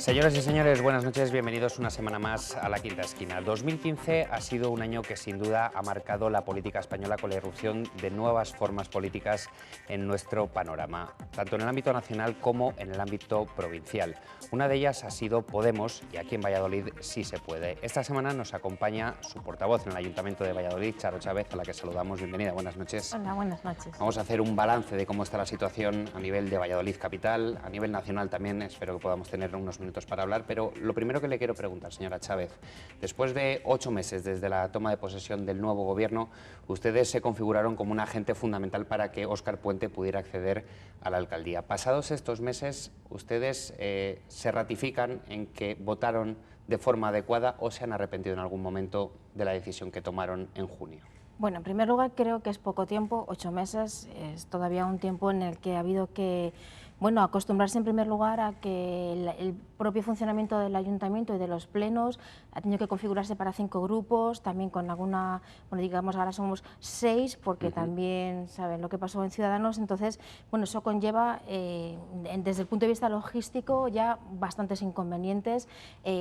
Señoras y señores, buenas noches, bienvenidos una semana más a La Quinta Esquina. 2015 ha sido un año que sin duda ha marcado la política española con la irrupción de nuevas formas políticas en nuestro panorama, tanto en el ámbito nacional como en el ámbito provincial. Una de ellas ha sido Podemos y aquí en Valladolid sí se puede. Esta semana nos acompaña su portavoz en el Ayuntamiento de Valladolid, Charo Chávez, a la que saludamos. Bienvenida, buenas noches. Hola, buenas noches. Vamos a hacer un balance de cómo está la situación a nivel de Valladolid capital, a nivel nacional también. Espero que podamos tener unos minutos para hablar, pero lo primero que le quiero preguntar, señora Chávez, después de 8 meses desde la toma de posesión del nuevo gobierno, ustedes se configuraron como un agente fundamental para que Óscar Puente pudiera acceder a la alcaldía. Pasados estos meses, ¿ustedes se ratifican en que votaron de forma adecuada o se han arrepentido en algún momento de la decisión que tomaron en junio? Bueno, en primer lugar, creo que es poco tiempo, 8 meses, es todavía un tiempo en el que ha habido que, acostumbrarse en primer lugar a que el propio funcionamiento del ayuntamiento y de los plenos ha tenido que configurarse para 5 grupos, también con alguna, digamos ahora somos 6, porque también saben lo que pasó en Ciudadanos, entonces, eso conlleva, desde el punto de vista logístico, ya bastantes inconvenientes,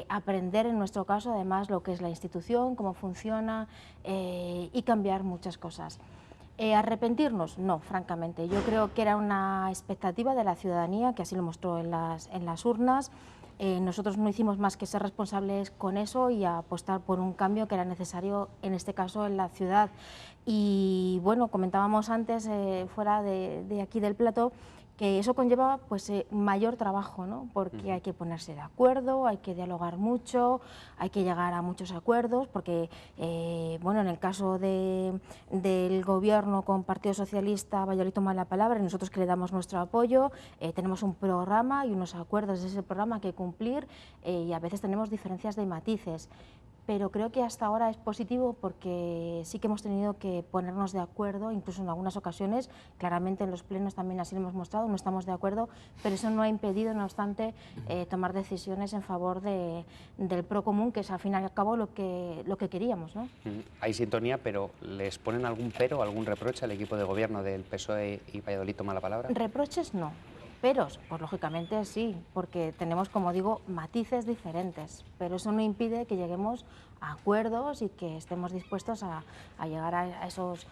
aprender en nuestro caso, además, lo que es la institución, cómo funciona y cambiar muchas cosas. ¿Arrepentirnos? No, francamente. Yo creo que era una expectativa de la ciudadanía, que así lo mostró en las urnas. Nosotros no hicimos más que ser responsables con eso y apostar por un cambio que era necesario, en este caso, en la ciudad. Y comentábamos antes, fuera de aquí del plató, que eso conlleva mayor trabajo, ¿no? Porque hay que ponerse de acuerdo, hay que dialogar mucho, hay que llegar a muchos acuerdos, porque en el caso del gobierno con Partido Socialista, Valladolid toma la palabra y nosotros que le damos nuestro apoyo, tenemos un programa y unos acuerdos de ese programa que cumplir y a veces tenemos diferencias de matices. Pero creo que hasta ahora es positivo porque sí que hemos tenido que ponernos de acuerdo, incluso en algunas ocasiones, claramente en los plenos también así lo hemos mostrado, no estamos de acuerdo, pero eso no ha impedido, no obstante, tomar decisiones en favor del pro común, que es al fin y al cabo lo que queríamos, ¿no? Hay sintonía, pero ¿les ponen algún pero, algún reproche al equipo de gobierno del PSOE y Valladolid toma la palabra? Reproches no. Peros, pues lógicamente sí, porque tenemos, como digo, matices diferentes, pero eso no impide que lleguemos a acuerdos y que estemos dispuestos a llegar a esos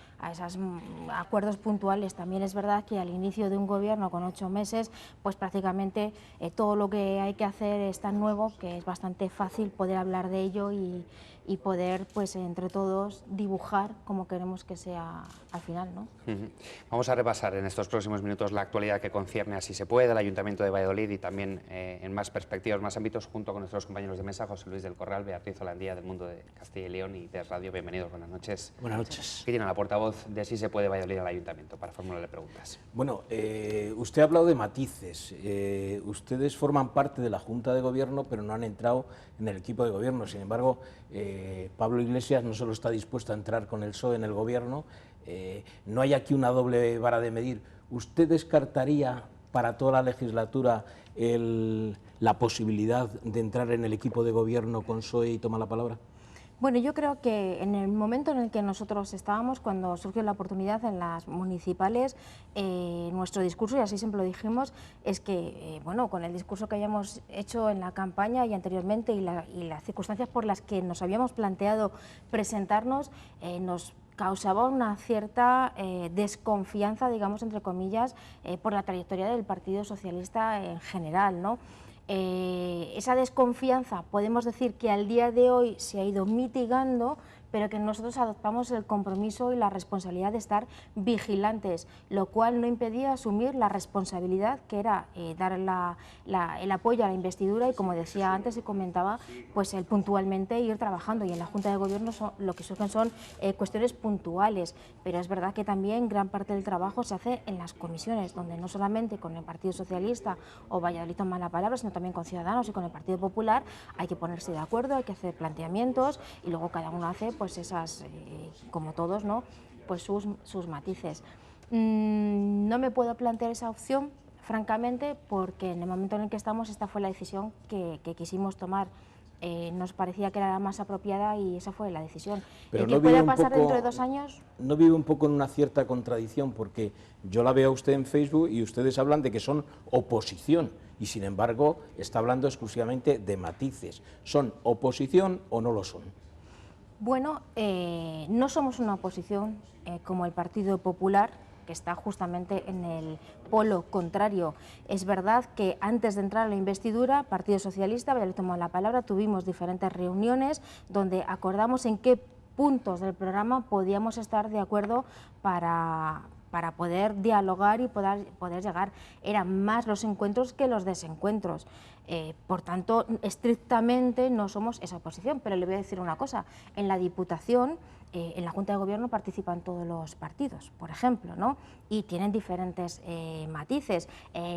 acuerdos puntuales. También es verdad que al inicio de un gobierno con 8 meses, pues prácticamente todo lo que hay que hacer es tan nuevo que es bastante fácil poder hablar de ello y poder, entre todos, dibujar como queremos que sea al final, ¿no? Vamos a repasar en estos próximos minutos la actualidad que concierne a Si se puede, al Ayuntamiento de Valladolid y también en más perspectivas, más ámbitos, junto con nuestros compañeros de mesa, José Luis del Corral, Beatriz Holandía, del Mundo de Castilla y León y de Radio. Bienvenidos, buenas noches. Buenas noches. Aquí tiene la portavoz de Si se puede Valladolid al Ayuntamiento para formularle preguntas. Bueno, usted ha hablado de matices. Ustedes forman parte de la Junta de Gobierno, pero no han entrado en el equipo de gobierno. Sin embargo, Pablo Iglesias no solo está dispuesto a entrar con el PSOE en el gobierno, no hay aquí una doble vara de medir. ¿Usted descartaría para toda la legislatura la posibilidad de entrar en el equipo de gobierno con PSOE y toma la palabra? Bueno, yo creo que en el momento en el que nosotros estábamos, cuando surgió la oportunidad en las municipales, nuestro discurso, y así siempre lo dijimos, es que, con el discurso que habíamos hecho en la campaña y anteriormente y las circunstancias por las que nos habíamos planteado presentarnos, nos causaba una cierta desconfianza, digamos, entre comillas, por la trayectoria del Partido Socialista en general, ¿no? Esa desconfianza podemos decir que al día de hoy se ha ido mitigando, pero que nosotros adoptamos el compromiso y la responsabilidad de estar vigilantes, lo cual no impedía asumir la responsabilidad que era dar el apoyo a la investidura y, como decía antes y comentaba, pues el puntualmente ir trabajando, y en la Junta de Gobierno lo que surgen son cuestiones puntuales, pero es verdad que también gran parte del trabajo se hace en las comisiones, donde no solamente con el Partido Socialista o Valladolid toma la palabra, sino también con Ciudadanos y con el Partido Popular hay que ponerse de acuerdo, hay que hacer planteamientos y luego cada uno hace pues esas, como todos, ¿no? Pues sus matices. No me puedo plantear esa opción, francamente, porque en el momento en el que estamos esta fue la decisión que quisimos tomar. Nos parecía que era la más apropiada y esa fue la decisión. Pero ¿Qué puede pasar dentro de 2 años? ¿No vive un poco en una cierta contradicción? Porque yo la veo a usted en Facebook y ustedes hablan de que son oposición y sin embargo está hablando exclusivamente de matices. ¿Son oposición o no lo son? Bueno, no somos una oposición como el Partido Popular, que está justamente en el polo contrario. Es verdad que antes de entrar a la investidura, Partido Socialista, le tomó la palabra, tuvimos diferentes reuniones donde acordamos en qué puntos del programa podíamos estar de acuerdo para poder dialogar y poder llegar. Eran más los encuentros que los desencuentros. Por tanto, estrictamente no somos esa oposición, pero le voy a decir una cosa, en la Diputación, en la Junta de Gobierno participan todos los partidos, por ejemplo, ¿no? Y tienen diferentes matices.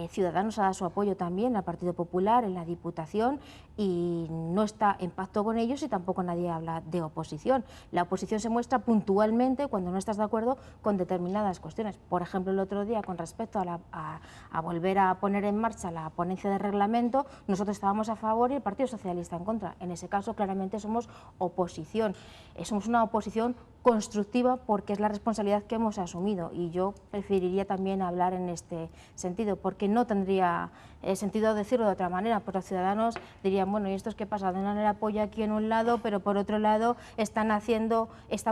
Ciudadanos ha dado su apoyo también al Partido Popular en la Diputación y no está en pacto con ellos y tampoco nadie habla de oposición. La oposición se muestra puntualmente cuando no estás de acuerdo con determinadas cuestiones. Por ejemplo, el otro día, con respecto a volver a poner en marcha la ponencia de reglamento, nosotros estábamos a favor y el Partido Socialista en contra. En ese caso, claramente somos oposición. Somos una oposición constructiva porque es la responsabilidad que hemos asumido y yo preferiría también hablar en este sentido porque no tendría sentido decirlo de otra manera, pues los ciudadanos dirían, bueno, ¿y estos qué pasa? Dan el apoyo aquí en un lado, pero por otro lado están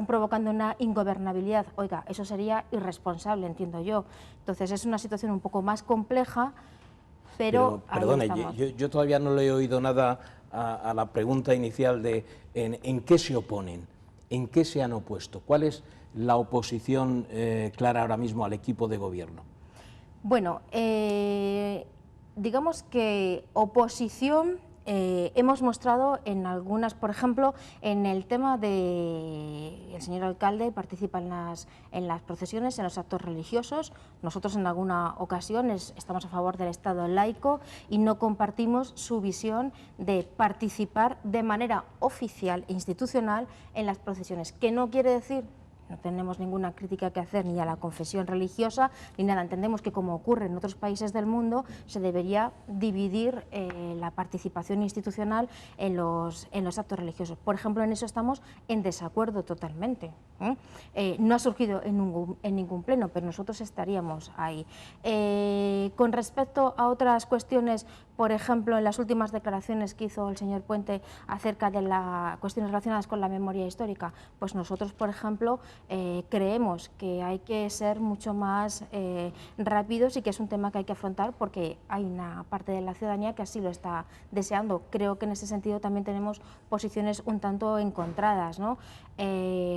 provocando una ingobernabilidad. Oiga, eso sería irresponsable, entiendo yo. Entonces es una situación un poco más compleja, pero perdone, yo todavía no le he oído nada a la pregunta inicial de en qué se oponen. ¿En qué se han opuesto? ¿Cuál es la oposición clara ahora mismo al equipo de gobierno? Bueno, digamos que oposición hemos mostrado en algunas, por ejemplo, en el tema de el señor alcalde participa en las procesiones, en los actos religiosos. Nosotros en alguna ocasión estamos a favor del Estado laico y no compartimos su visión de participar de manera oficial e institucional en las procesiones, que no quiere decir... No tenemos ninguna crítica que hacer ni a la confesión religiosa ni nada. Entendemos que, como ocurre en otros países del mundo, se debería dividir la participación institucional en los actos religiosos. Por ejemplo, en eso estamos en desacuerdo totalmente. No ha surgido en ningún pleno, pero nosotros estaríamos ahí. Con respecto a otras cuestiones, por ejemplo, en las últimas declaraciones que hizo el señor Puente acerca de las cuestiones relacionadas con la memoria histórica, pues nosotros, por ejemplo, creemos que hay que ser mucho más rápidos y que es un tema que hay que afrontar porque hay una parte de la ciudadanía que así lo está deseando. Creo que en ese sentido también tenemos posiciones un tanto encontradas, ¿no?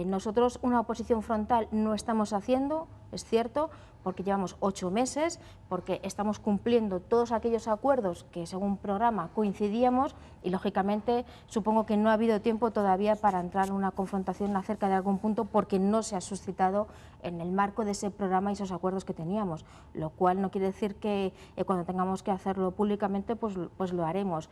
Nosotros una oposición frontal no estamos haciendo, es cierto, porque llevamos 8 meses, porque estamos cumpliendo todos aquellos acuerdos que según programa coincidíamos y lógicamente supongo que no ha habido tiempo todavía para entrar en una confrontación acerca de algún punto porque no se ha suscitado en el marco de ese programa y esos acuerdos que teníamos, lo cual no quiere decir que cuando tengamos que hacerlo públicamente pues lo haremos.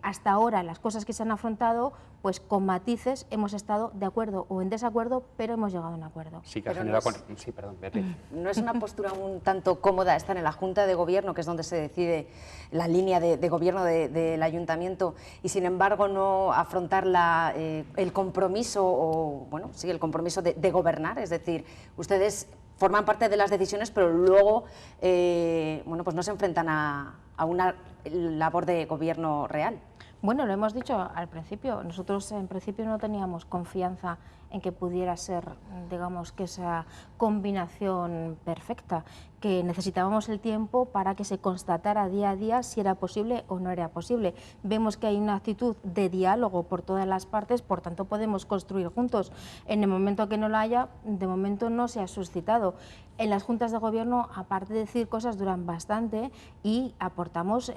Hasta ahora las cosas que se han afrontado pues con matices hemos estado de acuerdo o en desacuerdo, pero hemos llegado a un acuerdo. Sí, que ha generado sí, perdón, Beatriz. ¿No es una postura un tanto cómoda estar en la Junta de Gobierno, que es donde se decide la línea de gobierno del Ayuntamiento, y sin embargo no afrontar el compromiso, o bueno, sí, el compromiso de gobernar? Es decir, ustedes forman parte de las decisiones, pero luego bueno, pues no se enfrentan a una labor de gobierno real. Bueno, lo hemos dicho al principio, nosotros en principio no teníamos confianza en que pudiera ser, digamos, que esa combinación perfecta, que necesitábamos el tiempo para que se constatara día a día si era posible o no era posible. Vemos que hay una actitud de diálogo por todas las partes, por tanto podemos construir juntos. En el momento que no la haya, de momento no se ha suscitado. En las juntas de gobierno, aparte de decir cosas, duran bastante y aportamos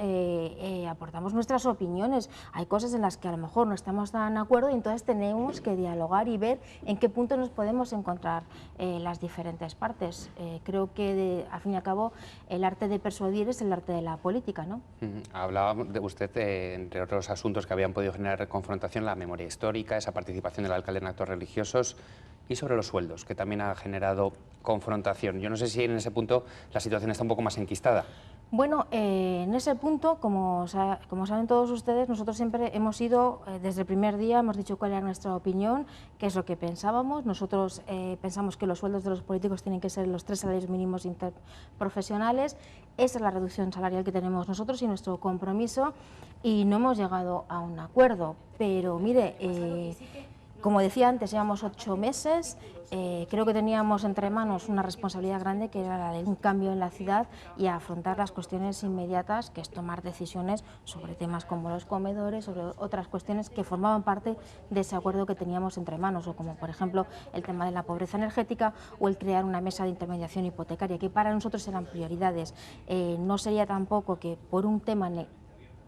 nuestras opiniones. Hay cosas en las que a lo mejor no estamos tan de acuerdo y entonces tenemos que dialogar y ver en qué punto nos podemos encontrar las diferentes partes. Creo que, al fin y al cabo, el arte de persuadir es el arte de la política, ¿no? Hablaba de usted, entre otros asuntos que habían podido generar confrontación, la memoria histórica, esa participación del alcalde en actos religiosos y sobre los sueldos, que también ha generado confrontación. Yo no sé si en ese punto la situación está un poco más enquistada. Bueno, en ese punto, como saben todos ustedes, nosotros siempre hemos ido, desde el primer día, hemos dicho cuál era nuestra opinión, qué es lo que pensábamos. Nosotros pensamos que los sueldos de los políticos tienen que ser los 3 salarios mínimos interprofesionales. Esa es la reducción salarial que tenemos nosotros y nuestro compromiso, y no hemos llegado a un acuerdo. Pero mire, como decía antes, llevamos 8 meses, creo que teníamos entre manos una responsabilidad grande, que era la de un cambio en la ciudad y afrontar las cuestiones inmediatas, que es tomar decisiones sobre temas como los comedores, sobre otras cuestiones que formaban parte de ese acuerdo que teníamos entre manos, o como por ejemplo el tema de la pobreza energética o el crear una mesa de intermediación hipotecaria, que para nosotros eran prioridades. No sería tampoco que por un tema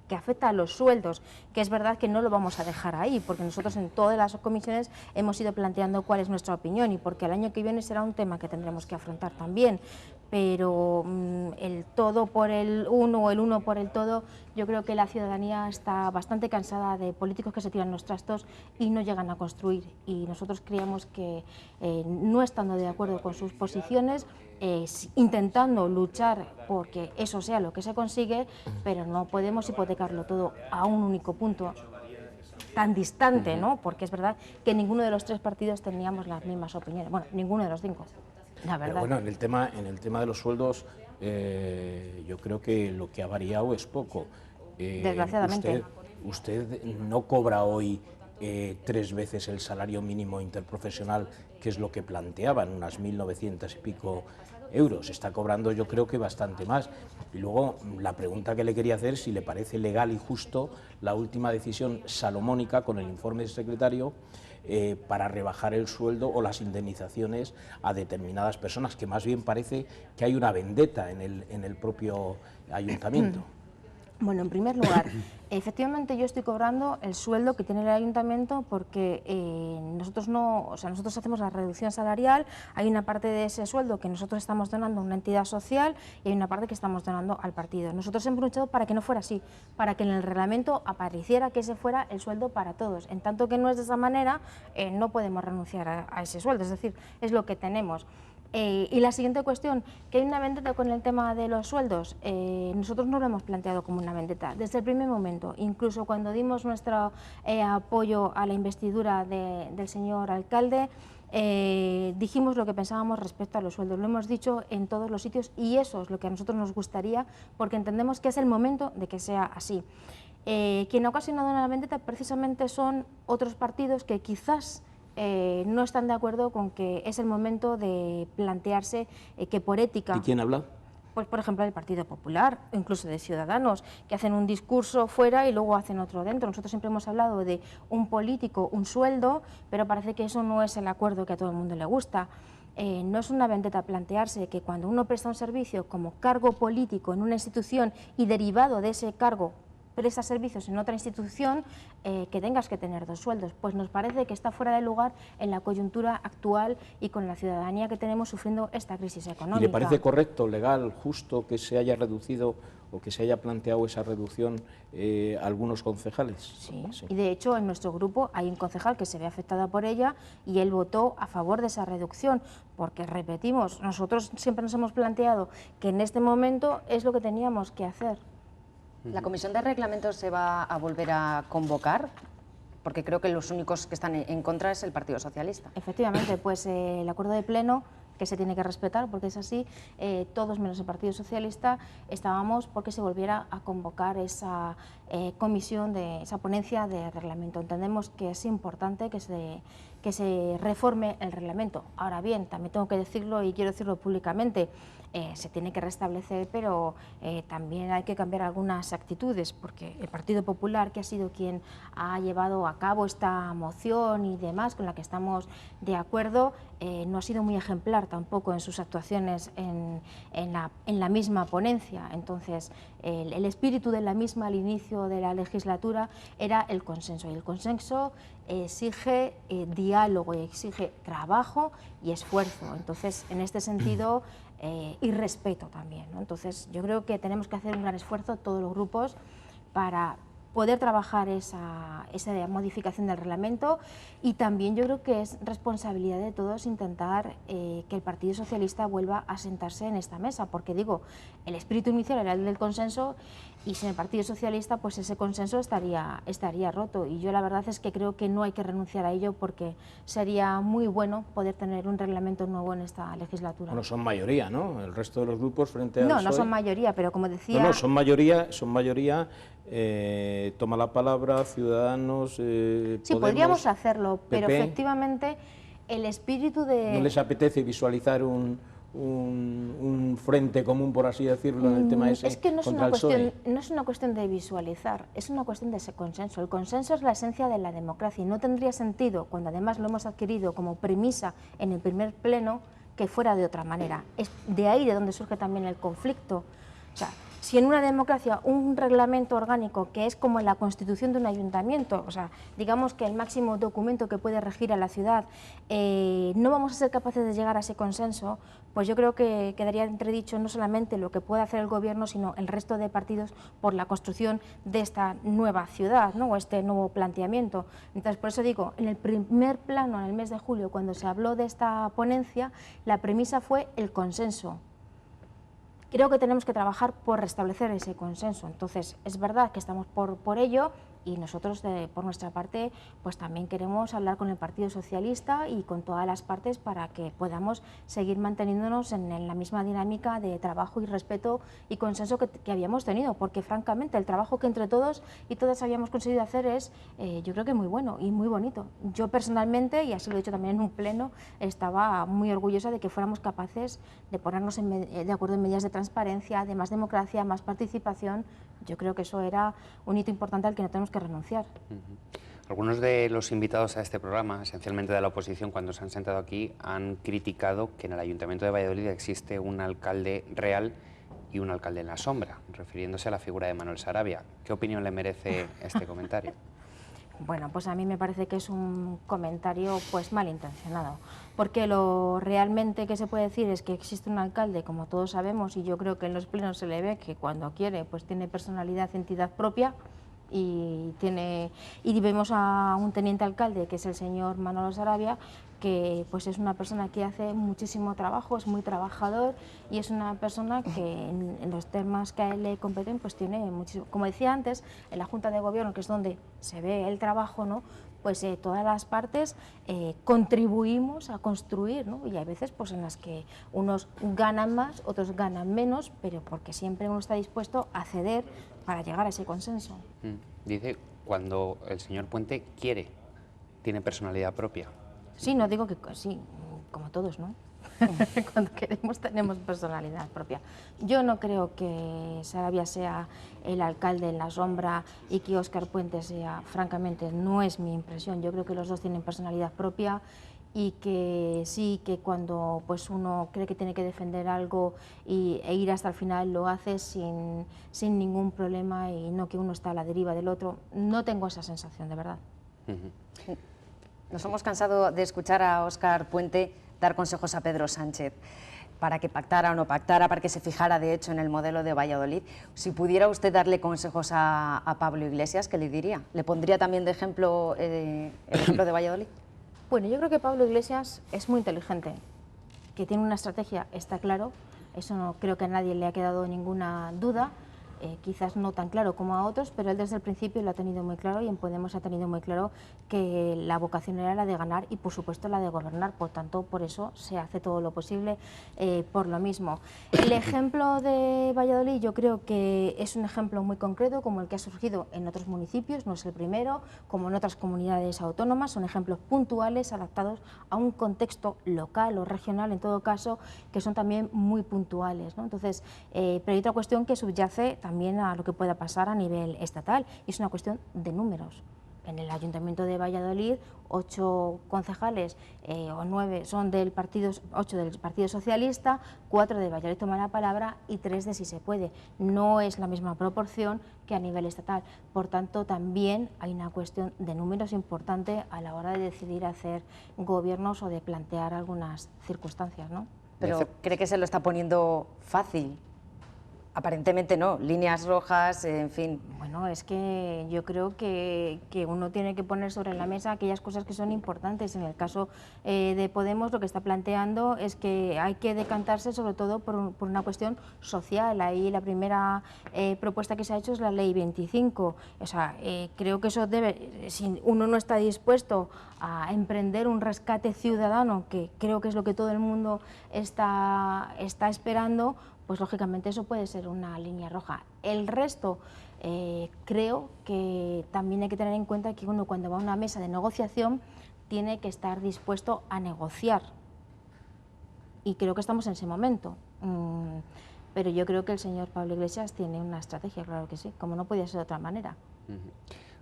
que afecta a los sueldos, que es verdad que no lo vamos a dejar ahí, porque nosotros en todas las comisiones hemos ido planteando cuál es nuestra opinión, y porque el año que viene será un tema que tendremos que afrontar también, pero el todo por el uno o el uno por el todo, yo creo que la ciudadanía está bastante cansada de políticos que se tiran los trastos y no llegan a construir, y nosotros creemos que no estando de acuerdo con sus posiciones, intentando luchar porque eso sea lo que se consigue, pero no podemos hipotecarlo todo a un único punto tan distante, ¿no? Porque es verdad que ninguno de los 3 partidos teníamos las mismas opiniones, bueno, ninguno de los 5, la verdad. Pero bueno, en el tema de los sueldos, yo creo que lo que ha variado es poco. Desgraciadamente. Usted no cobra hoy 3 veces el salario mínimo interprofesional, que es lo que planteaban, unas 1.900 y pico euros. Está cobrando, yo creo que bastante más. Y luego la pregunta que le quería hacer, si le parece legal y justo la última decisión salomónica con el informe del secretario para rebajar el sueldo o las indemnizaciones a determinadas personas, que más bien parece que hay una vendetta en el propio ayuntamiento. Bueno, en primer lugar, efectivamente yo estoy cobrando el sueldo que tiene el ayuntamiento, porque nosotros hacemos la reducción salarial. Hay una parte de ese sueldo que nosotros estamos donando a una entidad social y hay una parte que estamos donando al partido. Nosotros hemos luchado para que no fuera así, para que en el reglamento apareciera que ese fuera el sueldo para todos. En tanto que no es de esa manera, no podemos renunciar a ese sueldo, es decir, es lo que tenemos. Y la siguiente cuestión, que hay una vendetta con el tema de los sueldos, nosotros no lo hemos planteado como una vendetta desde el primer momento. Incluso cuando dimos nuestro apoyo a la investidura del señor alcalde, dijimos lo que pensábamos respecto a los sueldos, lo hemos dicho en todos los sitios, y eso es lo que a nosotros nos gustaría, porque entendemos que es el momento de que sea así. Quien ha ocasionado una vendetta precisamente son otros partidos que quizás no están de acuerdo con que es el momento de plantearse que por ética... ¿Y quién habla? Pues por ejemplo el Partido Popular, incluso de Ciudadanos, que hacen un discurso fuera y luego hacen otro dentro. Nosotros siempre hemos hablado de un político, un sueldo, pero parece que eso no es el acuerdo que a todo el mundo le gusta. No es una vendetta plantearse que cuando uno presta un servicio como cargo político en una institución y derivado de ese cargo presta servicios en otra institución, que tengas que tener 2 sueldos. Pues nos parece que está fuera de lugar en la coyuntura actual y con la ciudadanía que tenemos sufriendo esta crisis económica. ¿Y le parece correcto, legal, justo que se haya reducido o que se haya planteado esa reducción a algunos concejales? Sí, y de hecho en nuestro grupo hay un concejal que se ve afectada por ella y él votó a favor de esa reducción, porque repetimos, nosotros siempre nos hemos planteado que en este momento es lo que teníamos que hacer. ¿La Comisión de Reglamentos se va a volver a convocar? Porque creo que los únicos que están en contra es el Partido Socialista. Efectivamente, pues el acuerdo de pleno, que se tiene que respetar porque es así, todos menos el Partido Socialista estábamos porque se volviera a convocar esa comisión, esa ponencia de reglamento. Entendemos que es importante que se reforme el reglamento. Ahora bien, también tengo que decirlo y quiero decirlo públicamente, se tiene que restablecer, pero también hay que cambiar algunas actitudes, porque el Partido Popular, que ha sido quien ha llevado a cabo esta moción y demás, con la que estamos de acuerdo, no ha sido muy ejemplar tampoco en sus actuaciones en la misma ponencia. Entonces, el espíritu de la misma al inicio de la legislatura era el consenso, y el consenso exige diálogo y exige trabajo y esfuerzo. Entonces, en este sentido, y respeto también, ¿no? Entonces, yo creo que tenemos que hacer un gran esfuerzo todos los grupos para poder trabajar esa modificación del reglamento, y también yo creo que es responsabilidad de todos intentar que el Partido Socialista vuelva a sentarse en esta mesa, porque digo, el espíritu inicial era el del consenso, y sin el Partido Socialista pues ese consenso estaría roto, y yo la verdad es que creo que no hay que renunciar a ello, porque sería muy bueno poder tener un reglamento nuevo en esta legislatura. Bueno, son mayoría, ¿no? El resto de los grupos frente al No, PSOE... no son mayoría, pero como decía... No, son mayoría, toma la palabra Ciudadanos, Sí, Podemos, podríamos hacerlo, pero PP. efectivamente el espíritu de... ¿No les apetece visualizar un frente común, por así decirlo, en el tema ese Es que no es, contra una el PSOE? no es una cuestión de visualizar, es una cuestión de ese consenso. El consenso es la esencia de la democracia, y no tendría sentido, cuando además lo hemos adquirido como premisa en el primer pleno, que fuera de otra manera. Es de ahí de donde surge también el conflicto. O sea, si en una democracia un reglamento orgánico, que es como la constitución de un ayuntamiento, o sea, digamos que el máximo documento que puede regir a la ciudad, no vamos a ser capaces de llegar a ese consenso, pues yo creo que quedaría entredicho no solamente lo que puede hacer el gobierno, sino el resto de partidos por la construcción de esta nueva ciudad, ¿no? O este nuevo planteamiento. Entonces, por eso digo, en el primer plano, en el mes de julio, cuando se habló de esta ponencia, la premisa fue el consenso. Creo que tenemos que trabajar por restablecer ese consenso. Entonces, es verdad que estamos por ello, y nosotros, por nuestra parte, pues también queremos hablar con el Partido Socialista y con todas las partes para que podamos seguir manteniéndonos en la misma dinámica de trabajo y respeto y consenso que habíamos tenido, porque francamente el trabajo que entre todos y todas habíamos conseguido hacer es, yo creo que muy bueno y muy bonito. Yo personalmente, y así lo he dicho también en un pleno, estaba muy orgullosa de que fuéramos capaces de ponernos de acuerdo en medidas de transparencia, de más democracia, más participación. Yo creo que eso era un hito importante al que no tenemos que renunciar. Algunos de los invitados a este programa, esencialmente de la oposición, cuando se han sentado aquí, han criticado que en el Ayuntamiento de Valladolid existe un alcalde real y un alcalde en la sombra, refiriéndose a la figura de Manuel Sarabia. ¿Qué opinión le merece este comentario? Bueno, pues a mí me parece que es un comentario pues malintencionado, porque lo realmente que se puede decir es que existe un alcalde, como todos sabemos, y yo creo que en los plenos se le ve que cuando quiere pues tiene personalidad, entidad propia, y vemos a un teniente alcalde, que es el señor Manolo Sarabia, que pues es una persona que hace muchísimo trabajo, es muy trabajador, y es una persona que en los temas que a él le competen pues tiene muchísimo, como decía antes, en la Junta de Gobierno, que es donde se ve el trabajo, ¿no? Pues todas las partes contribuimos a construir, ¿no? Y hay veces pues en las que unos ganan más, otros ganan menos, pero porque siempre uno está dispuesto a ceder para llegar a ese consenso. Dice, cuando el señor Puente quiere, tiene personalidad propia. Sí, no digo que sí, como todos, ¿no? Cuando queremos tenemos personalidad propia. Yo no creo que Sarabia sea el alcalde en la sombra y que Óscar Puente sea, francamente, no es mi impresión. Yo creo que los dos tienen personalidad propia, y que sí, que cuando pues uno cree que tiene que defender algo e ir hasta el final lo hace sin ningún problema, y no que uno está a la deriva del otro. No tengo esa sensación, de verdad. Nos hemos cansado de escuchar a Óscar Puente dar consejos a Pedro Sánchez para que pactara o no pactara, para que se fijara de hecho en el modelo de Valladolid. Si pudiera usted darle consejos a Pablo Iglesias, ¿qué le diría? ¿Le pondría también de ejemplo el ejemplo de Valladolid? Bueno, yo creo que Pablo Iglesias es muy inteligente, que tiene una estrategia, está claro, eso no creo que a nadie le ha quedado ninguna duda. Quizás no tan claro como a otros, pero él desde el principio lo ha tenido muy claro, y en Podemos ha tenido muy claro que la vocación era la de ganar y por supuesto la de gobernar. Por tanto, por eso se hace todo lo posible por lo mismo. El ejemplo de Valladolid yo creo que es un ejemplo muy concreto, como el que ha surgido en otros municipios, no es el primero, como en otras comunidades autónomas. Son ejemplos puntuales, adaptados a un contexto local o regional, en todo caso, que son también muy puntuales, ¿no? Entonces, pero hay otra cuestión que subyace también a lo que pueda pasar a nivel estatal, y es una cuestión de números. En el Ayuntamiento de Valladolid, 8 concejales o 9 son del partido, 8 del Partido Socialista, 4 de Valladolid Toma la Palabra y 3 de Si se puede. No es la misma proporción que a nivel estatal. Por tanto, también hay una cuestión de números importante a la hora de decidir hacer gobiernos o de plantear algunas circunstancias, ¿no? Pero ¿cree que se lo está poniendo fácil Aparentemente no, líneas rojas, en fin. Bueno, es que yo creo que uno tiene que poner sobre la mesa aquellas cosas que son importantes. En el caso de Podemos, lo que está planteando es que hay que decantarse sobre todo por una cuestión social. Ahí la primera propuesta que se ha hecho es la Ley 25. O sea, creo que eso debe, si uno no está dispuesto a emprender un rescate ciudadano, que creo que es lo que todo el mundo está esperando, pues lógicamente eso puede ser una línea roja. El resto, creo que también hay que tener en cuenta que uno cuando va a una mesa de negociación tiene que estar dispuesto a negociar. Y creo que estamos en ese momento. Pero yo creo que el señor Pablo Iglesias tiene una estrategia, claro que sí, como no podía ser de otra manera.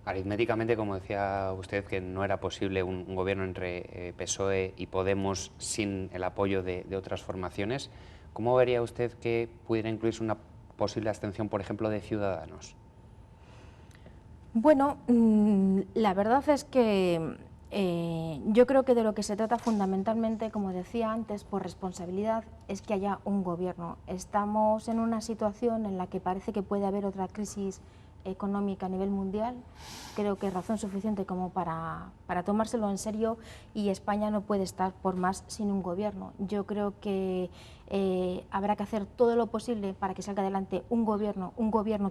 Aritméticamente, como decía usted, que no era posible un gobierno entre PSOE y Podemos sin el apoyo de otras formaciones. ¿Cómo vería usted que pudiera incluirse una posible abstención, por ejemplo, de Ciudadanos? Bueno, la verdad es que yo creo que de lo que se trata fundamentalmente, como decía antes, por responsabilidad, es que haya un gobierno. Estamos en una situación en la que parece que puede haber otra crisis económica a nivel mundial. Creo que es razón suficiente como para tomárselo en serio, y España no puede estar por más sin un gobierno. Yo creo que habrá que hacer todo lo posible para que salga adelante un gobierno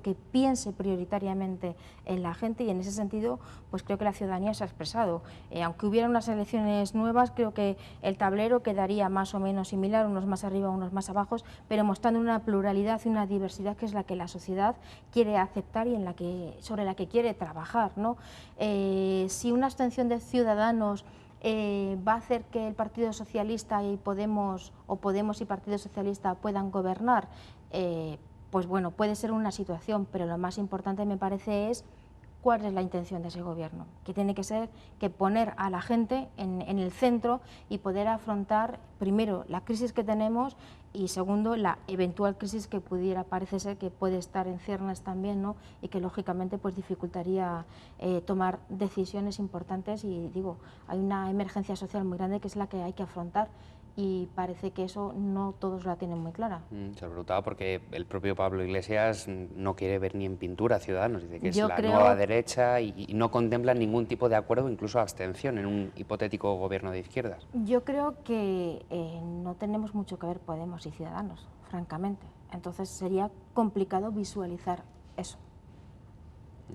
que piense prioritariamente en la gente, y en ese sentido pues creo que la ciudadanía se ha expresado. Aunque hubiera unas elecciones nuevas, creo que el tablero quedaría más o menos similar, unos más arriba, unos más abajo, pero mostrando una pluralidad y una diversidad que es la que la sociedad quiere aceptar y sobre la que quiere trabajar, ¿no? Si una abstención de Ciudadanos va a hacer que el Partido Socialista y Podemos, o Podemos y Partido Socialista puedan gobernar, pues bueno, puede ser una situación, pero lo más importante me parece es cuál es la intención de ese gobierno, que tiene que ser que poner a la gente en el centro y poder afrontar primero la crisis que tenemos y segundo la eventual crisis que parece ser que puede estar en ciernes también, ¿no? Y que lógicamente pues dificultaría tomar decisiones importantes, y digo, hay una emergencia social muy grande que es la que hay que afrontar, y parece que eso no todos la tienen muy clara. Se lo preguntaba porque el propio Pablo Iglesias no quiere ver ni en pintura a Ciudadanos, dice que es la creo... nueva derecha y no contempla ningún tipo de acuerdo, incluso abstención en un hipotético gobierno de izquierdas. Yo creo que no tenemos mucho que ver Podemos y Ciudadanos, francamente, entonces sería complicado visualizar eso.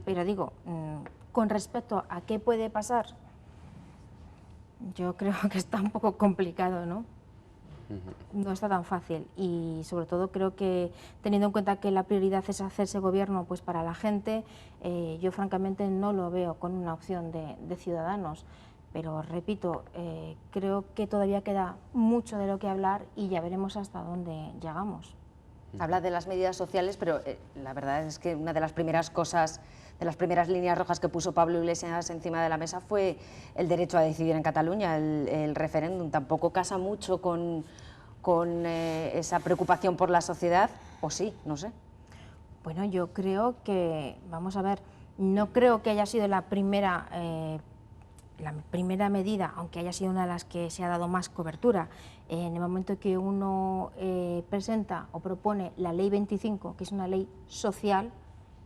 Pero digo, con respecto a qué puede pasar, yo creo que está un poco complicado, ¿no? No está tan fácil, y sobre todo creo que teniendo en cuenta que la prioridad es hacerse gobierno pues para la gente, yo francamente no lo veo con una opción de Ciudadanos, pero repito, creo que todavía queda mucho de lo que hablar y ya veremos hasta dónde llegamos. Habla de las medidas sociales, pero la verdad es que una de las primeras cosas, de las primeras líneas rojas que puso Pablo Iglesias encima de la mesa fue el derecho a decidir en Cataluña, el referéndum. Tampoco casa mucho con esa preocupación por la sociedad, o sí, no sé. Bueno, yo creo que, vamos a ver, no creo que haya sido la primera medida, aunque haya sido una de las que se ha dado más cobertura. En el momento que uno presenta o propone la Ley 25, que es una ley social,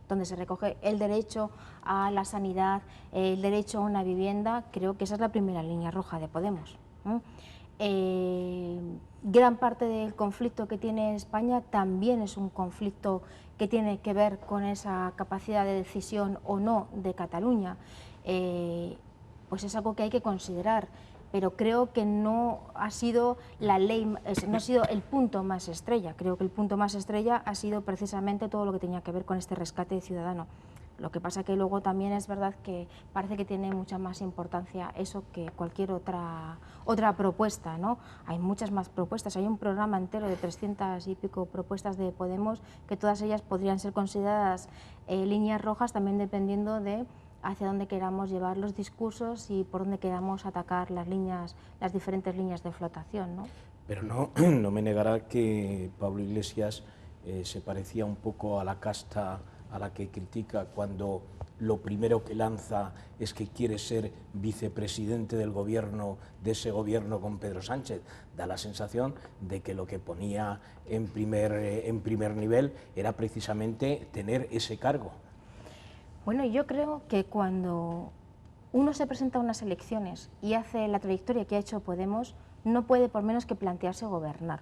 donde se recoge el derecho a la sanidad, el derecho a una vivienda, creo que esa es la primera línea roja de Podemos. Gran parte del conflicto que tiene España también es un conflicto que tiene que ver con esa capacidad de decisión o no de Cataluña. Pues es algo que hay que considerar, pero creo que no ha sido la ley, no ha sido el punto más estrella. Creo que el punto más estrella ha sido precisamente todo lo que tenía que ver con este rescate ciudadano. Lo que pasa que luego también es verdad que parece que tiene mucha más importancia eso que cualquier otra propuesta, ¿no? Hay muchas más propuestas, hay un programa entero de 300 y pico propuestas de Podemos, que todas ellas podrían ser consideradas líneas rojas, también dependiendo de hacia dónde queramos llevar los discursos y por dónde queramos atacar las diferentes líneas de flotación, ¿no? Pero no me negará que Pablo Iglesias se parecía un poco a la casta a la que critica cuando lo primero que lanza es que quiere ser vicepresidente del gobierno, de ese gobierno con Pedro Sánchez? Da la sensación de que lo que ponía en primer nivel era precisamente tener ese cargo. Bueno, yo creo que cuando uno se presenta a unas elecciones y hace la trayectoria que ha hecho Podemos, no puede por menos que plantearse gobernar.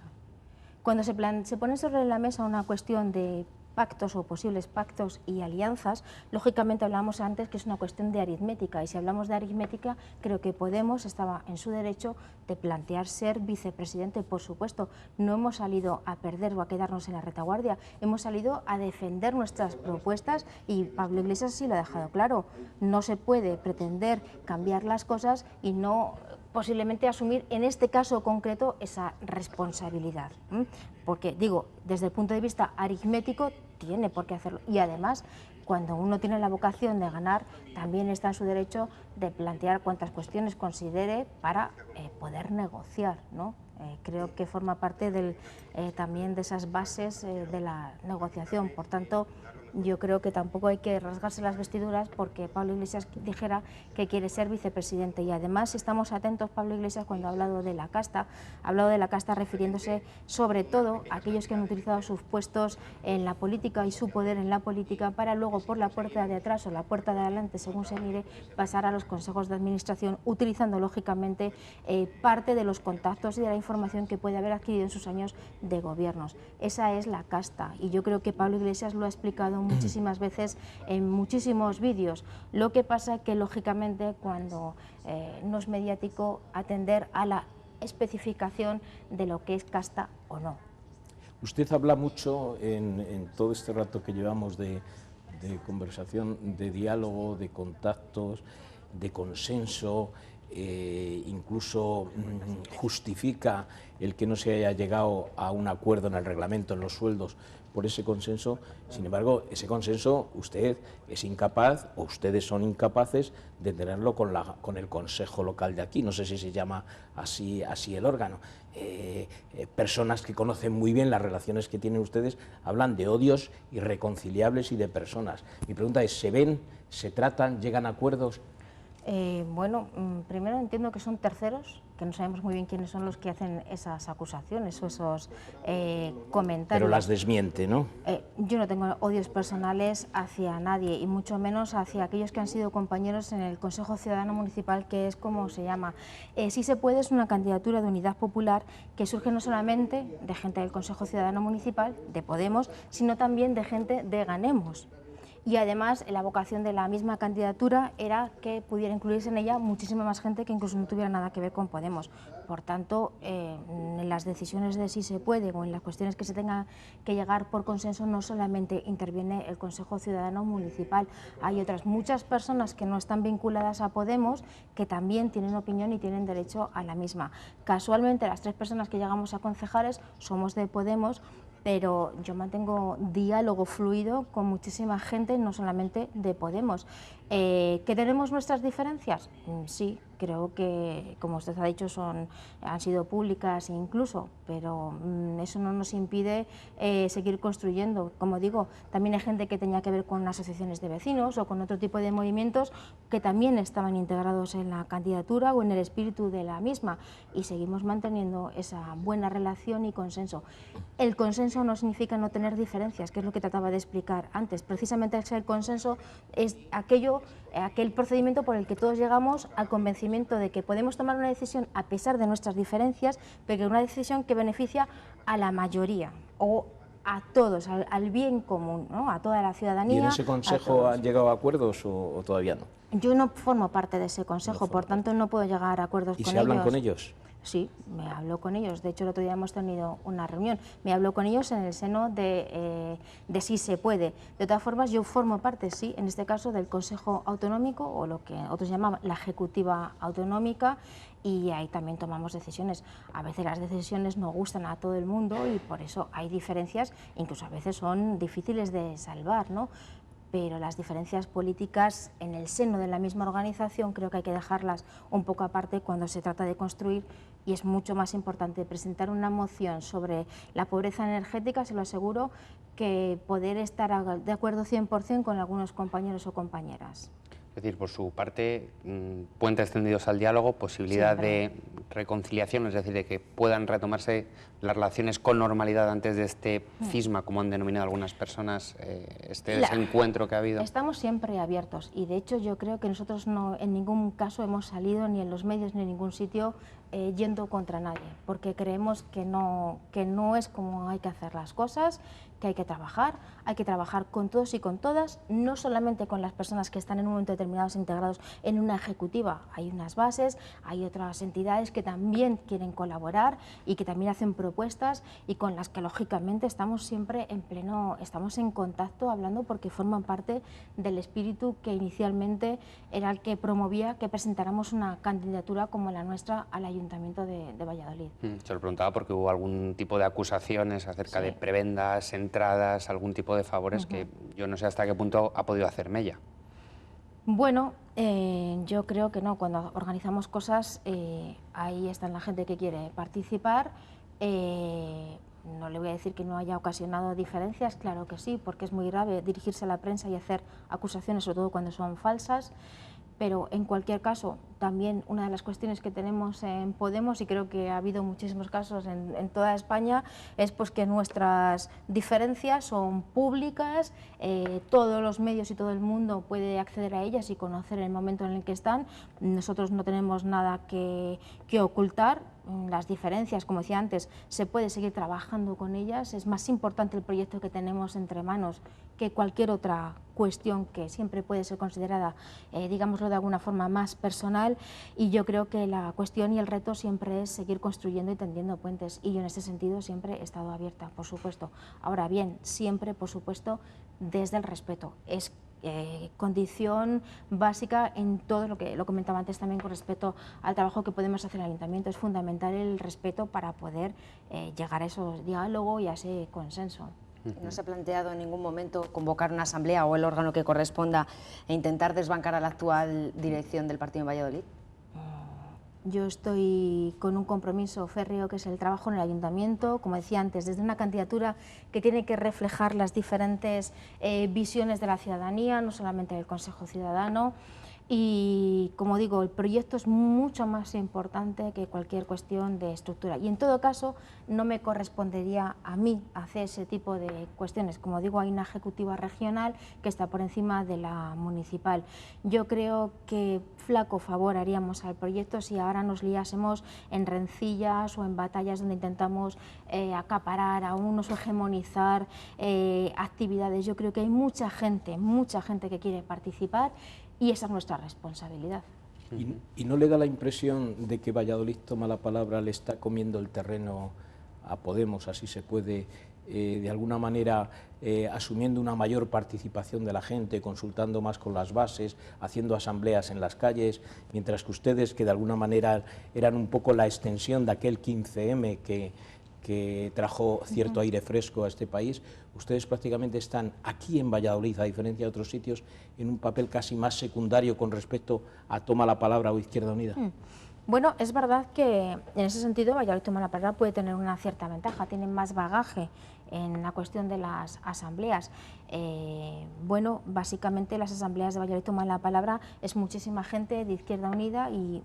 Cuando se pone sobre la mesa una cuestión de pactos o posibles pactos y alianzas, lógicamente hablábamos antes que es una cuestión de aritmética, y si hablamos de aritmética, creo que Podemos estaba en su derecho de plantear ser vicepresidente. Por supuesto, no hemos salido a perder o a quedarnos en la retaguardia, hemos salido a defender nuestras propuestas, y Pablo Iglesias sí lo ha dejado claro: no se puede pretender cambiar las cosas y no posiblemente asumir en este caso concreto esa responsabilidad, porque digo, desde el punto de vista aritmético tiene por qué hacerlo, y además cuando uno tiene la vocación de ganar también está en su derecho de plantear cuantas cuestiones considere para poder negociar, ¿no? Creo que forma parte también de esas bases de la negociación. Por tanto, yo creo que tampoco hay que rasgarse las vestiduras porque Pablo Iglesias dijera que quiere ser vicepresidente. Y además, si estamos atentos, Pablo Iglesias, cuando ha hablado de la casta, ha hablado de la casta refiriéndose sobre todo a aquellos que han utilizado sus puestos en la política y su poder en la política para luego, por la puerta de atrás o la puerta de adelante, según se mire, pasar a los consejos de administración, utilizando lógicamente parte de los contactos y de la información que puede haber adquirido en sus años de gobiernos. Esa es la casta, y yo creo que Pablo Iglesias lo ha explicado muchísimas veces en muchísimos vídeos. Lo que pasa es que lógicamente cuando no es mediático atender a la especificación de lo que es casta o no. Usted habla mucho en todo este rato que llevamos de conversación, de diálogo, de contactos, de consenso, incluso justifica el que no se haya llegado a un acuerdo en el reglamento, en los sueldos, por ese consenso. Sin embargo, ese consenso usted es incapaz, o ustedes son incapaces de tenerlo con el Consejo Local de aquí, no sé si se llama así el órgano. Personas que conocen muy bien las relaciones que tienen ustedes hablan de odios irreconciliables y de personas. Mi pregunta es, ¿se ven, se tratan, llegan a acuerdos? Bueno, primero entiendo que son terceros, que no sabemos muy bien quiénes son los que hacen esas acusaciones o esos comentarios. Pero las desmiente, ¿no? Yo no tengo odios personales hacia nadie, y mucho menos hacia aquellos que han sido compañeros en el Consejo Ciudadano Municipal, que es como se llama. Sí se puede, es una candidatura de Unidad Popular que surge no solamente de gente del Consejo Ciudadano Municipal, de Podemos, sino también de gente de Ganemos. Y además la vocación de la misma candidatura era que pudiera incluirse en ella muchísima más gente que incluso no tuviera nada que ver con Podemos. Por tanto, en las decisiones de si se puede o en las cuestiones que se tenga que llegar por consenso, no solamente interviene el Consejo Ciudadano Municipal. Hay otras muchas personas que no están vinculadas a Podemos que también tienen opinión y tienen derecho a la misma. Casualmente, las 3 personas que llegamos a concejales somos de Podemos, pero yo mantengo diálogo fluido con muchísima gente, no solamente de Podemos. ¿Que tenemos nuestras diferencias? Sí, creo que, como usted ha dicho, han sido públicas incluso, pero eso no nos impide seguir construyendo. Como digo, también hay gente que tenía que ver con asociaciones de vecinos o con otro tipo de movimientos que también estaban integrados en la candidatura o en el espíritu de la misma, y seguimos manteniendo esa buena relación y consenso. El consenso no significa no tener diferencias, que es lo que trataba de explicar antes. Precisamente el consenso es aquel procedimiento por el que todos llegamos al convencimiento de que podemos tomar una decisión a pesar de nuestras diferencias, pero una decisión que beneficia a la mayoría o a todos, al bien común, ¿no? A toda la ciudadanía. ¿Y en ese consejo han llegado a acuerdos o todavía no? Yo no formo parte de ese consejo, por tanto no puedo llegar a acuerdos con ellos. ¿Y se hablan con ellos? Sí, me habló con ellos. De hecho, el otro día hemos tenido una reunión. Me habló con ellos en el seno de si se puede. De todas formas, yo formo parte, sí, en este caso, del Consejo Autonómico, o lo que otros llaman la Ejecutiva Autonómica, y ahí también tomamos decisiones. A veces las decisiones no gustan a todo el mundo y por eso hay diferencias, incluso a veces son difíciles de salvar, ¿no? Pero las diferencias políticas en el seno de la misma organización creo que hay que dejarlas un poco aparte cuando se trata de construir y es mucho más importante presentar una moción sobre la pobreza energética, se lo aseguro, que poder estar de acuerdo 100% con algunos compañeros o compañeras. Es decir, por su parte, puentes tendidos al diálogo, posibilidad de reconciliación, es decir, de que puedan retomarse las relaciones con normalidad antes de este cisma, como han denominado algunas personas, este desencuentro que ha habido. Estamos siempre abiertos y, de hecho, yo creo que nosotros no, en ningún caso hemos salido ni en los medios ni en ningún sitio yendo contra nadie, porque creemos que no es como hay que hacer las cosas, que hay que trabajar con todos y con todas, no solamente con las personas que están en un momento determinado integrados en una ejecutiva. Hay unas bases, hay otras entidades que también quieren colaborar y que también hacen propuestas y con las que lógicamente estamos siempre estamos en contacto hablando, porque forman parte del espíritu que inicialmente era el que promovía que presentáramos una candidatura como la nuestra al Ayuntamiento de Valladolid. Se lo preguntaba porque hubo algún tipo de acusaciones acerca de prebendas, entradas, algún tipo de favores que yo no sé hasta qué punto ha podido hacer mella. Bueno, yo creo que no. Cuando organizamos cosas, ahí está la gente que quiere participar. No le voy a decir que no haya ocasionado diferencias, claro que sí, porque es muy grave dirigirse a la prensa y hacer acusaciones, sobre todo cuando son falsas. Pero en cualquier caso, también una de las cuestiones que tenemos en Podemos, y creo que ha habido muchísimos casos en toda España, es pues que nuestras diferencias son públicas, todos los medios y todo el mundo puede acceder a ellas y conocer el momento en el que están. Nosotros no tenemos nada que ocultar. Las diferencias, como decía antes, se puede seguir trabajando con ellas. Es más importante el proyecto que tenemos entre manos que cualquier otra cuestión que siempre puede ser considerada, digámoslo de alguna forma, más personal, y yo creo que la cuestión y el reto siempre es seguir construyendo y tendiendo puentes, y yo en ese sentido siempre he estado abierta, por supuesto. Ahora bien, siempre, por supuesto, desde el respeto. Es condición básica en todo lo que lo comentaba antes también con respecto al trabajo que podemos hacer en el Ayuntamiento. Es fundamental el respeto para poder llegar a esos diálogos y a ese consenso. ¿No se ha planteado en ningún momento convocar una asamblea o el órgano que corresponda e intentar desbancar a la actual dirección del partido en Valladolid? Yo estoy con un compromiso férreo, que es el trabajo en el Ayuntamiento, como decía antes, desde una candidatura que tiene que reflejar las diferentes visiones de la ciudadanía, no solamente del Consejo Ciudadano. Y, como digo, el proyecto es mucho más importante que cualquier cuestión de estructura. Y, en todo caso, no me correspondería a mí hacer ese tipo de cuestiones. Como digo, hay una ejecutiva regional que está por encima de la municipal. Yo creo que flaco favor haríamos al proyecto si ahora nos liásemos en rencillas o en batallas donde intentamos acaparar a unos o hegemonizar actividades. Yo creo que hay mucha gente que quiere participar, y esa es nuestra responsabilidad. ¿Y no le da la impresión de que Valladolid Toma la Palabra le está comiendo el terreno a Podemos, así se puede, de alguna manera asumiendo una mayor participación de la gente, consultando más con las bases, haciendo asambleas en las calles, mientras que ustedes, que de alguna manera eran un poco la extensión de aquel 15M que trajo cierto aire fresco a este país, ustedes prácticamente están aquí en Valladolid, a diferencia de otros sitios, en un papel casi más secundario con respecto a Toma la Palabra o Izquierda Unida? Bueno, es verdad que en ese sentido Valladolid Toma la Palabra puede tener una cierta ventaja, tiene más bagaje en la cuestión de las asambleas. Bueno, básicamente las asambleas de Valladolid Toman la Palabra es muchísima gente de Izquierda Unida y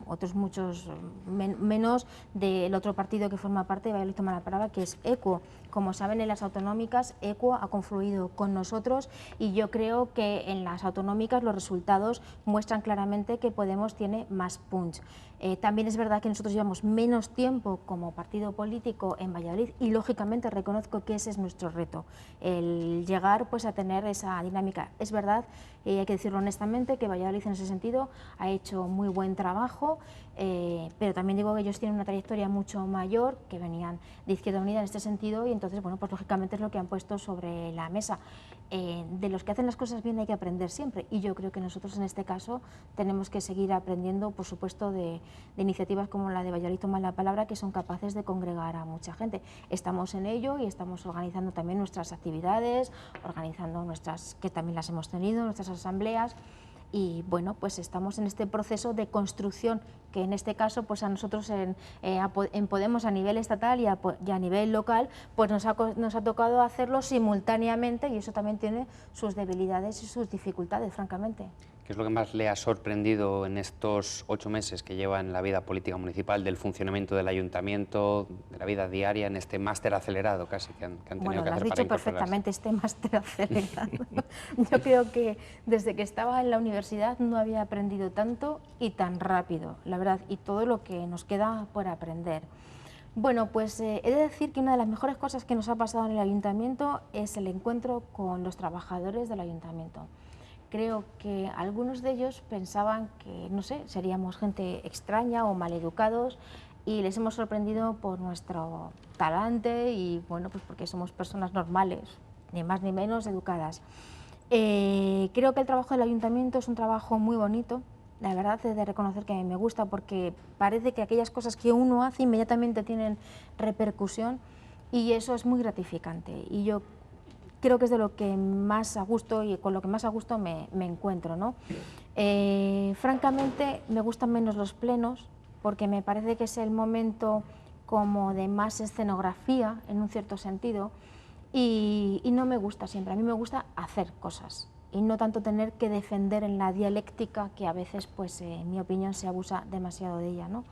otros muchos menos del otro partido que forma parte de Valladolid Toma la Palabra, que es ECUO. Como saben, en las autonómicas ECUO ha confluido con nosotros, y yo creo que en las autonómicas los resultados muestran claramente que Podemos tiene más punch. También es verdad que nosotros llevamos menos tiempo como partido político en Valladolid, y lógicamente reconozco que ese es nuestro reto, el llegar pues a tener esa dinámica. Es verdad, hay que decirlo honestamente, que Valladolid en ese sentido ha hecho muy buen trabajo, pero también digo que ellos tienen una trayectoria mucho mayor, que venían de Izquierda Unida en este sentido, y entonces, bueno, pues lógicamente es lo que han puesto sobre la mesa. De los que hacen las cosas bien hay que aprender siempre, y yo creo que nosotros en este caso tenemos que seguir aprendiendo, por supuesto, de iniciativas como la de Valladolid Toma la Palabra, que son capaces de congregar a mucha gente. Estamos en ello y estamos organizando también nuestras actividades, organizando nuestras, que también las hemos tenido, nuestras asambleas. y bueno, pues estamos en este proceso de construcción que en este caso pues a nosotros en Podemos a nivel estatal y a nivel local pues nos ha tocado hacerlo simultáneamente, y eso también tiene sus debilidades y sus dificultades, francamente. ¿Qué es lo que más le ha sorprendido en estos 8 meses que lleva en la vida política municipal, del funcionamiento del ayuntamiento, de la vida diaria, en este máster acelerado casi que han tenido bueno, que lo has hacer para dicho incorporarse? perfectamente, este máster acelerado. Yo creo que desde que estaba en la universidad no había aprendido tanto y tan rápido, la verdad, y todo lo que nos queda por aprender. Bueno, pues he de decir que una de las mejores cosas que nos ha pasado en el ayuntamiento es el encuentro con los trabajadores del ayuntamiento. Creo que algunos de ellos pensaban que, no sé, seríamos gente extraña o maleducados, y les hemos sorprendido por nuestro talante y, bueno, pues porque somos personas normales, ni más ni menos educadas. Creo que el trabajo del ayuntamiento es un trabajo muy bonito. La verdad es de reconocer que me gusta, porque parece que aquellas cosas que uno hace inmediatamente tienen repercusión, y eso es muy gratificante. Y yo creo que es de lo que más a gusto y con lo que más a gusto me encuentro, ¿no? Francamente, me gustan menos los plenos, porque me parece que es el momento como de más escenografía, en un cierto sentido, y no me gusta siempre. A mí me gusta hacer cosas y no tanto tener que defender en la dialéctica, que a veces, pues, en mi opinión, se abusa demasiado de ella, ¿no?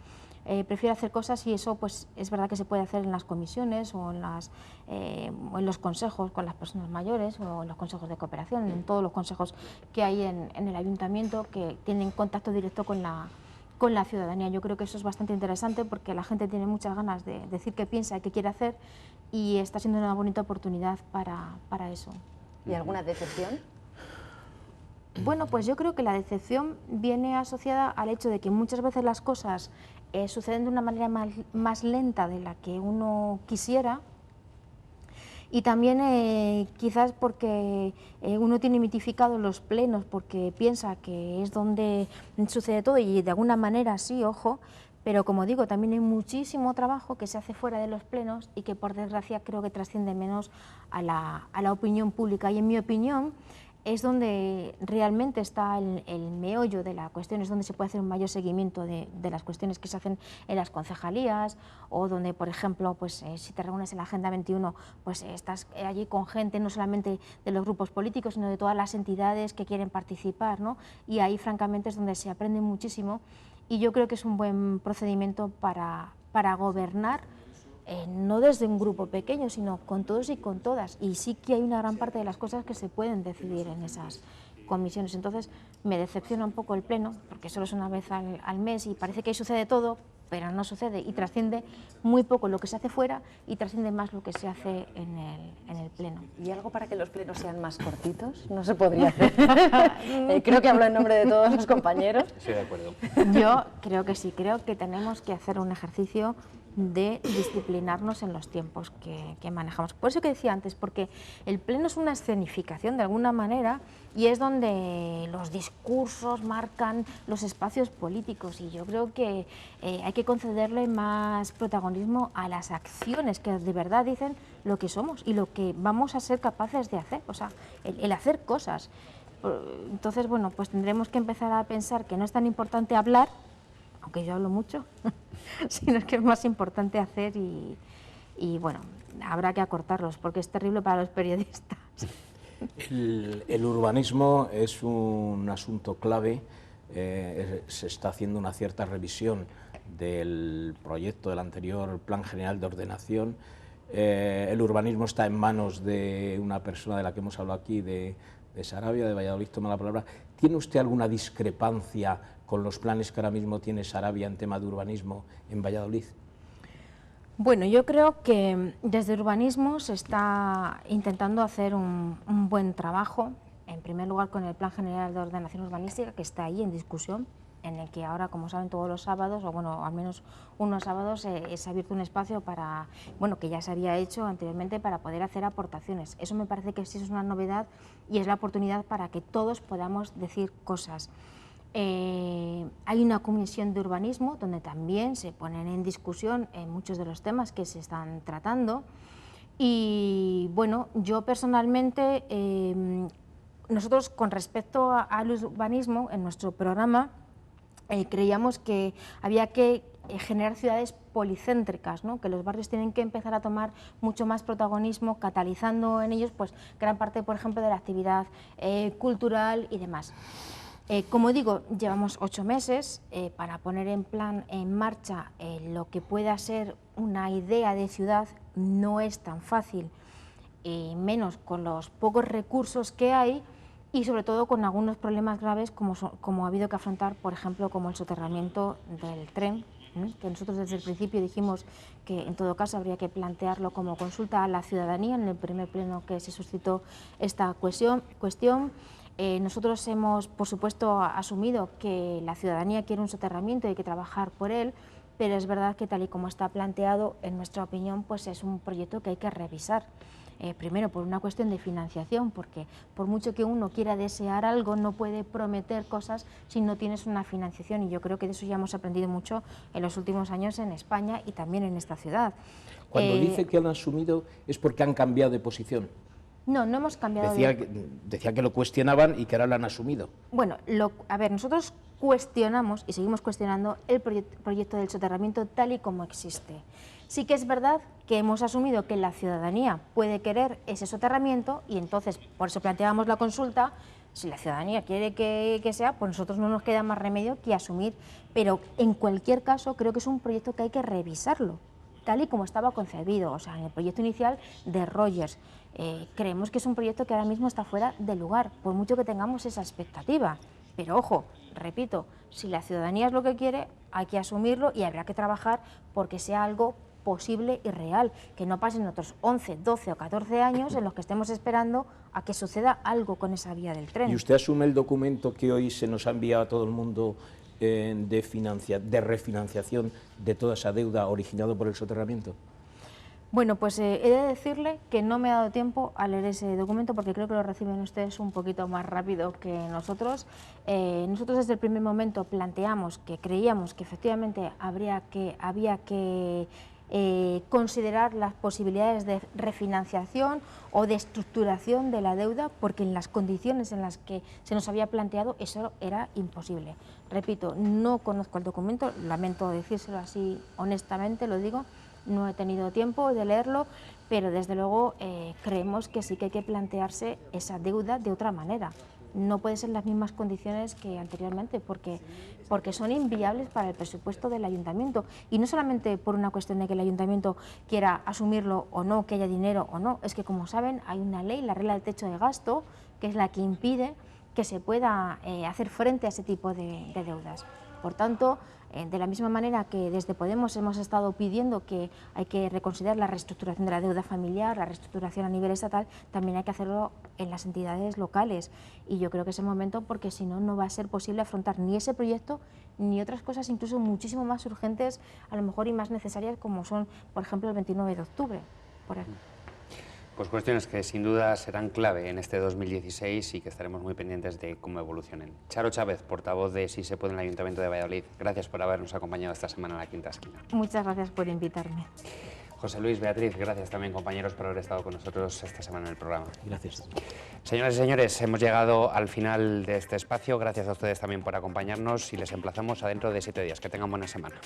Prefiero hacer cosas, y eso pues es verdad que se puede hacer en las comisiones o en los consejos con las personas mayores, o en los consejos de cooperación, en todos los consejos que hay en el ayuntamiento, que tienen contacto directo con la ciudadanía. Yo creo que eso es bastante interesante, porque la gente tiene muchas ganas de decir qué piensa y qué quiere hacer, y está siendo una bonita oportunidad para eso. ¿Y alguna decepción? Bueno, pues yo creo que la decepción viene asociada al hecho de que muchas veces las cosas suceden de una manera más lenta de la que uno quisiera, y también quizás porque uno tiene mitificados los plenos, porque piensa que es donde sucede todo, y de alguna manera sí, ojo, pero como digo, también hay muchísimo trabajo que se hace fuera de los plenos y que, por desgracia, creo que trasciende menos a la opinión pública, y en mi opinión es donde realmente está el meollo de la cuestión, es donde se puede hacer un mayor seguimiento de las cuestiones que se hacen en las concejalías, o donde, por ejemplo, pues, si te reúnes en la Agenda 21, pues estás allí con gente no solamente de los grupos políticos, sino de todas las entidades que quieren participar, ¿no? Y ahí, francamente, es donde se aprende muchísimo, y yo creo que es un buen procedimiento para gobernar, no desde un grupo pequeño, sino con todos y con todas, y sí que hay una gran parte de las cosas que se pueden decidir en esas comisiones. Entonces me decepciona un poco el pleno, porque solo es una vez al mes y parece que ahí sucede todo, pero no sucede, y trasciende muy poco lo que se hace fuera y trasciende más lo que se hace en el pleno. ¿Y algo para que los plenos sean más cortitos? No se podría hacer. Creo que hablo en nombre de todos los compañeros. Estoy de acuerdo. Yo creo que sí, creo que tenemos que hacer un ejercicio de disciplinarnos en los tiempos que manejamos. Por eso que decía antes, porque el pleno es una escenificación de alguna manera, y es donde los discursos marcan los espacios políticos, y yo creo que hay que concederle más protagonismo a las acciones que de verdad dicen lo que somos y lo que vamos a ser capaces de hacer, o sea, el hacer cosas. Entonces, bueno, pues tendremos que empezar a pensar que no es tan importante hablar, aunque yo hablo mucho, sino que es más importante hacer, y bueno, habrá que acortarlos, porque es terrible para los periodistas. El urbanismo es un asunto clave, se está haciendo una cierta revisión del proyecto del anterior Plan General de Ordenación. El urbanismo está en manos de una persona de la que hemos hablado aquí, de Sarabia, de Valladolid, toma la palabra. ¿Tiene usted alguna discrepancia con los planes que ahora mismo tiene Sarabia en tema de urbanismo en Valladolid? Bueno, yo creo que desde urbanismo se está intentando hacer un buen trabajo, en primer lugar con el Plan General de Ordenación Urbanística, que está ahí en discusión, en el que ahora, como saben, todos los sábados, o bueno, al menos unos sábados, se ha abierto un espacio para, bueno, que ya se había hecho anteriormente, para poder hacer aportaciones. Eso me parece que sí es una novedad, y es la oportunidad para que todos podamos decir cosas. Hay una comisión de urbanismo donde también se ponen en discusión muchos de los temas que se están tratando, y bueno, yo personalmente nosotros, con respecto al urbanismo, en nuestro programa creíamos que había que generar ciudades policéntricas, ¿no? Que los barrios tienen que empezar a tomar mucho más protagonismo, catalizando en ellos pues gran parte, por ejemplo, de la actividad cultural y demás. Como digo, llevamos 8 meses para poner en marcha lo que pueda ser una idea de ciudad. No es tan fácil, menos con los pocos recursos que hay, y sobre todo con algunos problemas graves como ha habido que afrontar, por ejemplo, como el soterramiento del tren, que nosotros desde el principio dijimos que en todo caso habría que plantearlo como consulta a la ciudadanía en el primer pleno que se suscitó esta cuestión. Nosotros hemos, por supuesto, asumido que la ciudadanía quiere un soterramiento y hay que trabajar por él, pero es verdad que tal y como está planteado, en nuestra opinión, pues es un proyecto que hay que revisar. Primero, por una cuestión de financiación, porque por mucho que uno quiera desear algo, no puede prometer cosas si no tienes una financiación, y yo creo que de eso ya hemos aprendido mucho en los últimos años en España y también en esta ciudad. Cuando dice que han asumido, ¿es porque han cambiado de posición? No, no hemos cambiado Decía que lo cuestionaban y que ahora lo han asumido. Bueno, a ver, nosotros cuestionamos y seguimos cuestionando el proyecto del soterramiento tal y como existe. Sí que es verdad que hemos asumido que la ciudadanía puede querer ese soterramiento y entonces por eso planteábamos la consulta. Si la ciudadanía quiere que sea, pues nosotros no nos queda más remedio que asumir, pero en cualquier caso creo que es un proyecto que hay que revisarlo, tal y como estaba concebido, o sea, en el proyecto inicial de Rogers. Creemos que es un proyecto que ahora mismo está fuera de lugar, por mucho que tengamos esa expectativa. Pero ojo, repito, si la ciudadanía es lo que quiere, hay que asumirlo y habrá que trabajar porque sea algo posible y real, que no pasen otros 11, 12 o 14 años en los que estemos esperando a que suceda algo con esa vía del tren. ¿Y usted asume el documento que hoy se nos ha enviado a todo el mundo de refinanciación de toda esa deuda originada por el soterramiento? Bueno, pues he de decirle que no me ha dado tiempo a leer ese documento porque creo que lo reciben ustedes un poquito más rápido que nosotros. Nosotros desde el primer momento planteamos que creíamos que efectivamente había que considerar las posibilidades de refinanciación o de estructuración de la deuda, porque en las condiciones en las que se nos había planteado eso era imposible. Repito, no conozco el documento, lamento decírselo así honestamente, lo digo, no he tenido tiempo de leerlo, pero desde luego creemos que sí que hay que plantearse esa deuda de otra manera. No puede ser las mismas condiciones que anteriormente, porque son inviables para el presupuesto del ayuntamiento. Y no solamente por una cuestión de que el ayuntamiento quiera asumirlo o no, que haya dinero o no, es que, como saben, hay una ley, la regla del techo de gasto, que es la que impide que se pueda hacer frente a ese tipo de deudas. Por tanto, de la misma manera que desde Podemos hemos estado pidiendo que hay que reconsiderar la reestructuración de la deuda familiar, la reestructuración a nivel estatal, también hay que hacerlo en las entidades locales. Y yo creo que es el momento, porque si no, no va a ser posible afrontar ni ese proyecto ni otras cosas incluso muchísimo más urgentes, a lo mejor, y más necesarias, como son, por ejemplo, el 29 de octubre. Por ejemplo. Pues cuestiones que sin duda serán clave en este 2016 y que estaremos muy pendientes de cómo evolucionen. Charo Chávez, portavoz de Sí se puede en el Ayuntamiento de Valladolid, gracias por habernos acompañado esta semana en La Quinta Esquina. Muchas gracias por invitarme. José Luis, Beatriz, gracias también, compañeros, por haber estado con nosotros esta semana en el programa. Gracias. Señoras y señores, hemos llegado al final de este espacio. Gracias a ustedes también por acompañarnos y les emplazamos a dentro de 7 días. Que tengan buena semana.